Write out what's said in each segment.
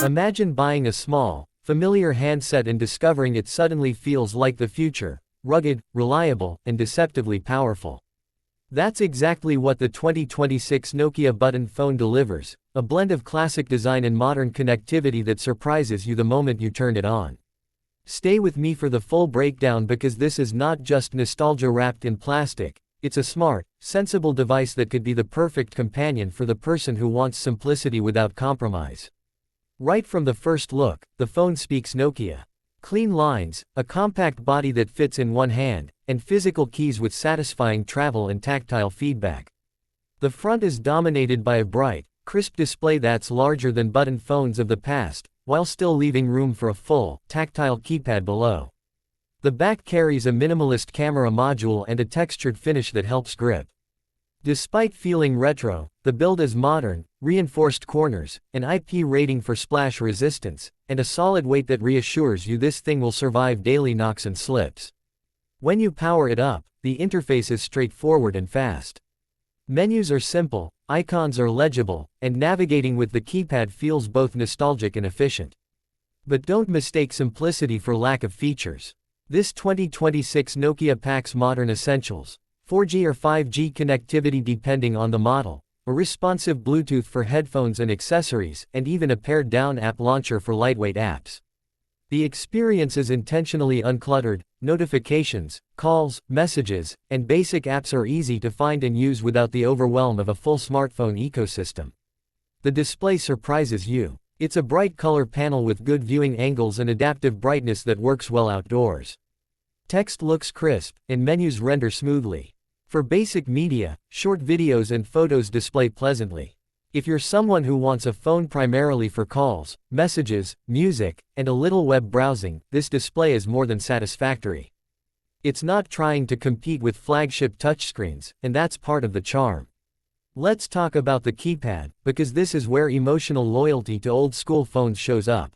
Imagine buying a small, familiar handset and discovering it suddenly feels like the future, rugged, reliable, and deceptively powerful. That's exactly what the 2026 Nokia button phone delivers, a blend of classic design and modern connectivity that surprises you the moment you turn it on. Stay with me for the full breakdown because this is not just nostalgia wrapped in plastic, it's a smart, sensible device that could be the perfect companion for the person who wants simplicity without compromise. Right from the first look, the phone speaks Nokia. Clean lines, a compact body that fits in one hand, and physical keys with satisfying travel and tactile feedback. The front is dominated by a bright, crisp display that's larger than button phones of the past, while still leaving room for a full, tactile keypad below. The back carries a minimalist camera module and a textured finish that helps grip. Despite feeling retro, the build is modern, reinforced corners, an IP rating for splash resistance, and a solid weight that reassures you this thing will survive daily knocks and slips. When you power it up, the interface is straightforward and fast. Menus are simple, icons are legible, and navigating with the keypad feels both nostalgic and efficient. But don't mistake simplicity for lack of features. This 2026 Nokia packs modern essentials: 4G or 5G connectivity depending on the model, a responsive Bluetooth for headphones and accessories, and even a pared-down app launcher for lightweight apps. The experience is intentionally uncluttered. Notifications, calls, messages, and basic apps are easy to find and use without the overwhelm of a full smartphone ecosystem. The display surprises you. It's a bright color panel with good viewing angles and adaptive brightness that works well outdoors. Text looks crisp, and menus render smoothly. For basic media, short videos and photos display pleasantly. If you're someone who wants a phone primarily for calls, messages, music, and a little web browsing, this display is more than satisfactory. It's not trying to compete with flagship touchscreens, and that's part of the charm. Let's talk about the keypad, because this is where emotional loyalty to old-school phones shows up.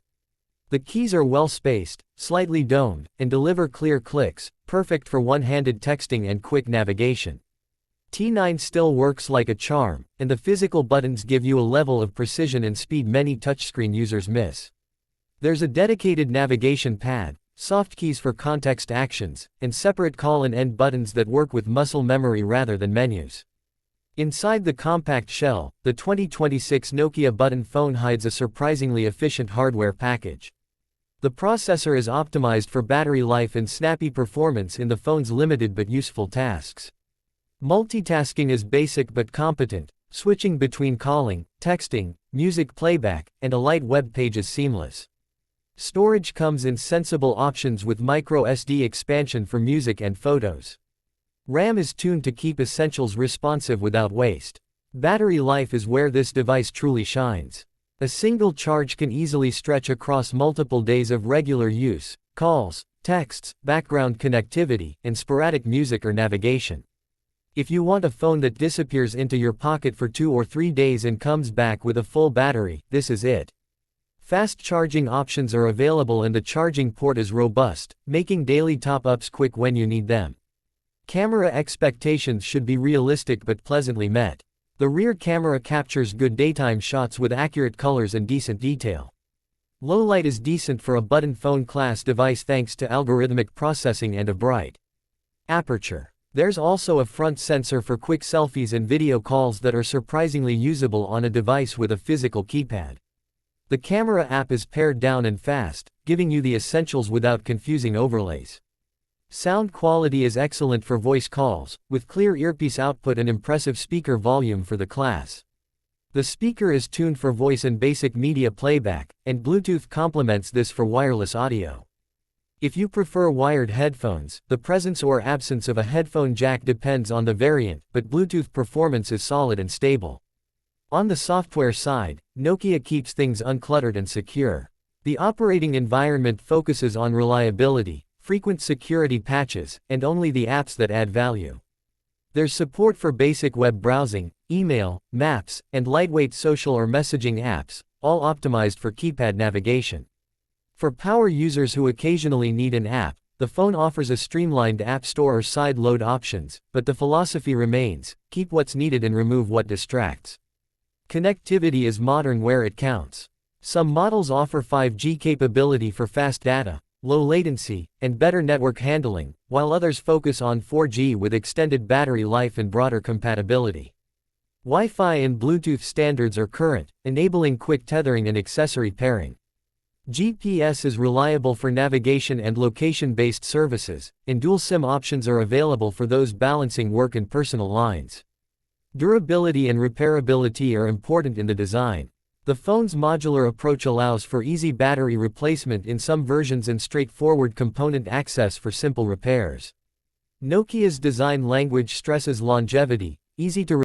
The keys are well-spaced, slightly domed, and deliver clear clicks, perfect for one-handed texting and quick navigation. T9 still works like a charm, and the physical buttons give you a level of precision and speed many touchscreen users miss. There's a dedicated navigation pad, soft keys for context actions, and separate call and end buttons that work with muscle memory rather than menus. Inside the compact shell, the 2026 Nokia button phone hides a surprisingly efficient hardware package. The processor is optimized for battery life and snappy performance in the phone's limited but useful tasks. Multitasking is basic but competent, switching between calling, texting, music playback, and a light web page is seamless. Storage comes in sensible options with microSD expansion for music and photos. RAM is tuned to keep essentials responsive without waste. Battery life is where this device truly shines. A single charge can easily stretch across multiple days of regular use, calls, texts, background connectivity, and sporadic music or navigation. If you want a phone that disappears into your pocket for 2 or 3 days and comes back with a full battery, this is it. Fast charging options are available and the charging port is robust, making daily top-ups quick when you need them. Camera expectations should be realistic but pleasantly met. The rear camera captures good daytime shots with accurate colors and decent detail. Low light is decent for a button phone class device thanks to algorithmic processing and a bright aperture. There's also a front sensor for quick selfies and video calls that are surprisingly usable on a device with a physical keypad. The camera app is pared down and fast, giving you the essentials without confusing overlays. Sound quality is excellent for voice calls, with clear earpiece output and impressive speaker volume for the class. The speaker is tuned for voice and basic media playback, and Bluetooth complements this for wireless audio. If you prefer wired headphones, the presence or absence of a headphone jack depends on the variant, but Bluetooth performance is solid and stable. On the software side, Nokia keeps things uncluttered and secure. The operating environment focuses on reliability, frequent security patches, and only the apps that add value. There's support for basic web browsing, email, maps, and lightweight social or messaging apps, all optimized for keypad navigation. For power users who occasionally need an app, the phone offers a streamlined app store or side load options, but the philosophy remains: keep what's needed and remove what distracts. Connectivity is modern where it counts. Some models offer 5G capability for fast data, low latency, and better network handling, while others focus on 4G with extended battery life and broader compatibility. Wi-Fi and Bluetooth standards are current, enabling quick tethering and accessory pairing. GPS is reliable for navigation and location-based services, and dual SIM options are available for those balancing work and personal lines. Durability and repairability are important in the design. The phone's modular approach allows for easy battery replacement in some versions and straightforward component access for simple repairs. Nokia's design language stresses longevity, easy to